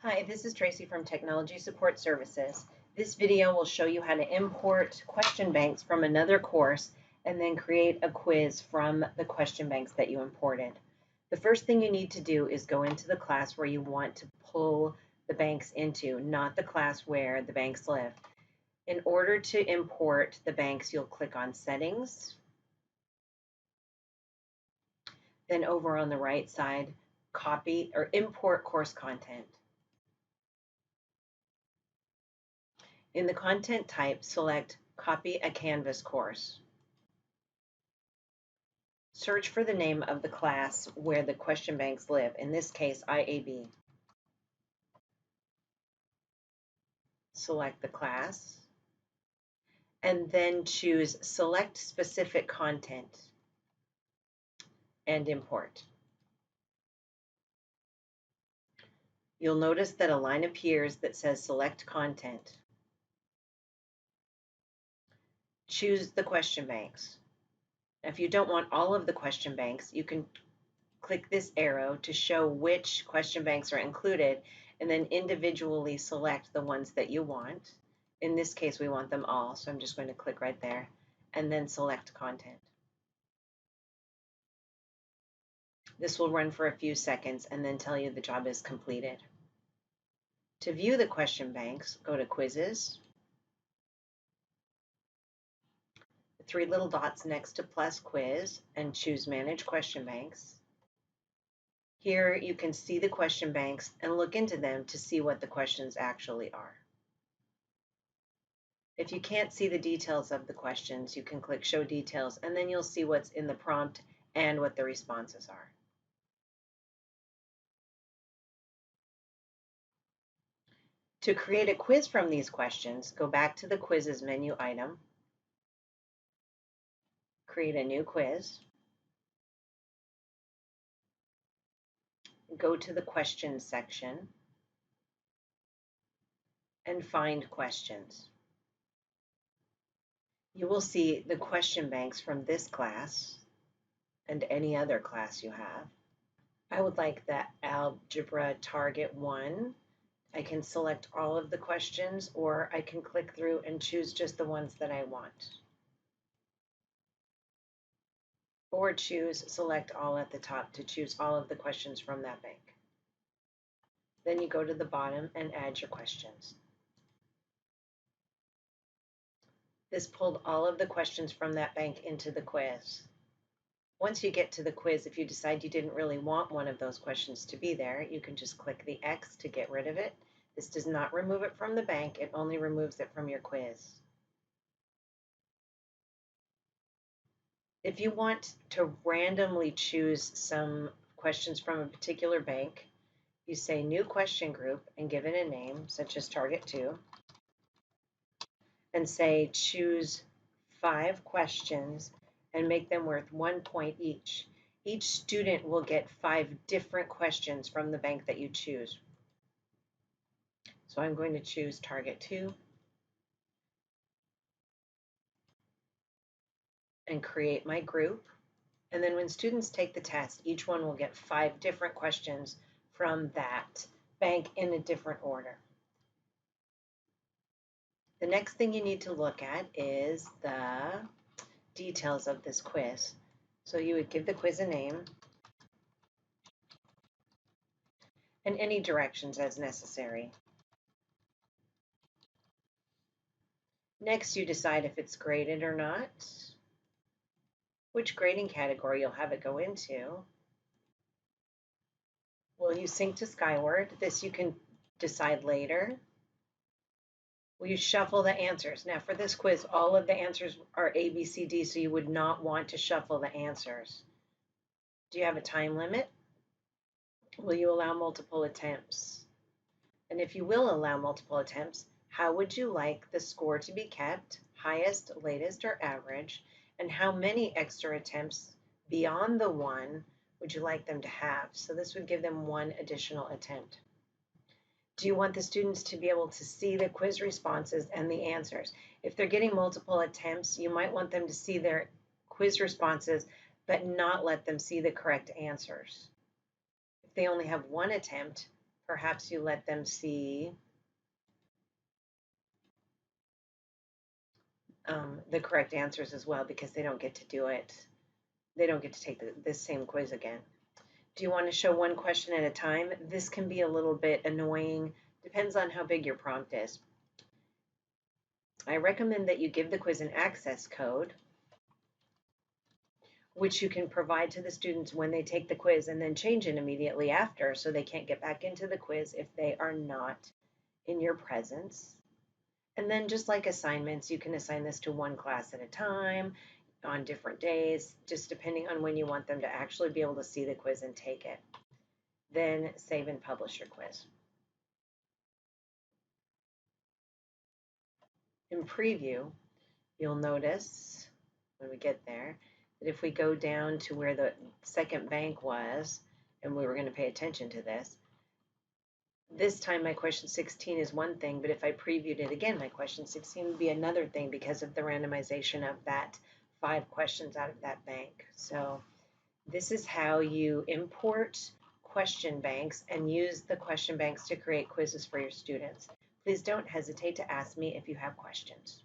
Hi, this is Tracy from Technology Support Services. This video will show you how to import question banks from another course and then create a quiz from the question banks that you imported. The first thing you need to do is go into the class where you want to pull the banks into, not the class where the banks live. In order to import the banks, you'll click on Settings. Then over on the right side, Copy or Import Course Content. In the content type, select Copy a Canvas course. Search for the name of the class where the question banks live, in this case, IAB. Select the class, and then choose Select Specific Content and Import. You'll notice that a line appears that says Select Content. Choose the question banks. Now, if you don't want all of the question banks, you can click this arrow to show which question banks are included and then individually select the ones that you want. In this case, we want them all, so I'm just going to click right there and then select content. This will run for a few seconds and then tell you the job is completed. To view the question banks, go to Quizzes, the three little dots next to Plus Quiz, and choose Manage Question Banks. Here you can see the question banks and look into them to see what the questions actually are. If you can't see the details of the questions, you can click Show Details, and then you'll see what's in the prompt and what the responses are. To create a quiz from these questions, go back to the Quizzes menu item, create a new quiz, go to the Questions section, and find Questions. You will see the question banks from this class and any other class you have. I would like the Algebra Target 1. I can select all of the questions, or I can click through and choose just the ones that I want. Or choose Select All at the top to choose all of the questions from that bank. Then you go to the bottom and add your questions. This pulled all of the questions from that bank into the quiz. Once you get to the quiz, if you decide you didn't really want one of those questions to be there, you can just click the X to get rid of it. This does not remove it from the bank, it only removes it from your quiz. If you want to randomly choose some questions from a particular bank, you say New Question Group and give it a name, such as Target 2, and say choose 5 questions and make them worth 1 point each. Each student will get 5 different questions from the bank that you choose. So I'm going to choose Target 2 and create my group. And then when students take the test, each one will get 5 different questions from that bank in a different order. The next thing you need to look at is the details of this quiz. So you would give the quiz a name and any directions as necessary. Next, you decide if it's graded or not, which grading category you'll have it go into. Will you sync to Skyward? This you can decide later. Will you shuffle the answers? Now for this quiz, all of the answers are A, B, C, D, so you would not want to shuffle the answers. Do you have a time limit? Will you allow multiple attempts? And if you will allow multiple attempts, how would you like the score to be kept, highest, latest, or average? And how many extra attempts beyond the 1 would you like them to have? So this would give them 1 additional attempt. Do you want the students to be able to see the quiz responses and the answers? If they're getting multiple attempts, you might want them to see their quiz responses, but not let them see the correct answers. If they only have 1 attempt, Perhaps you let them see the correct answers as well, because they don't get to do it. They don't get to take this same quiz again. Do you want to show one question at a time? This can be a little bit annoying. Depends on how big your prompt is. I recommend that you give the quiz an access code, which you can provide to the students when they take the quiz, and then change it immediately after, so they can't get back into the quiz if they are not in your presence. And then, just like assignments, you can assign this to one class at a time on different days, just depending on when you want them to actually be able to see the quiz and take it. Then save and publish your quiz. In preview, you'll notice when we get there that if we go down to where the second bank was, and we were going to pay attention to this time my question 16 is one thing, but if I previewed it again, my question 16 would be another thing because of the randomization of that 5 questions out of that bank. So this is how you import question banks and use the question banks to create quizzes for your students. Please don't hesitate to ask me if you have questions.